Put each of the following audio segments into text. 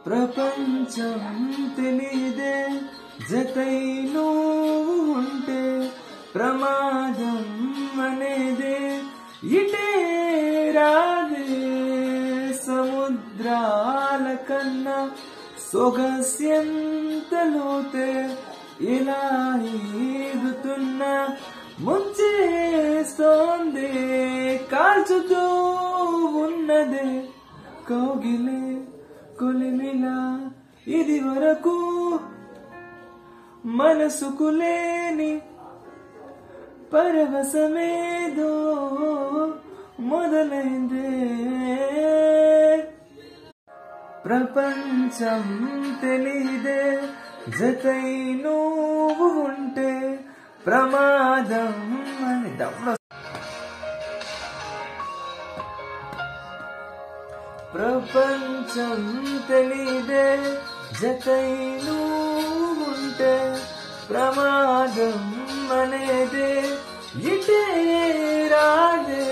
ప్రపంచం తెలీదే జతై నువ్వు ఉంటే ప్రమాదం అనేదే ఇటే రాదే సముద్రాల కన్నా సొగస్యంత లోతే ఇలా ఈదుతున్నా ముంచేస్తోంది కాల్చుతూ ఉన్నదే కౌగిలే కొలిమిలా ఇది వరకు మనసుకు లేని పరవశమేదో మొదలైందే ప్రపంచం తెలీదే జతై నువ్వు ఉంటే ప్రమాదం అని ప్రపంచం తెలీదే జతై నువ్వు ఉంటే ప్రమాదం అనేదే ఇటే రాదే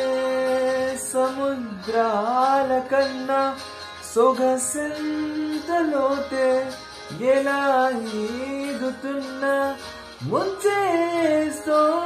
సముద్రాల కన్నా సొగసెంత లోతే ఎలా ఈదుతున్నా ముంచేస్తోంది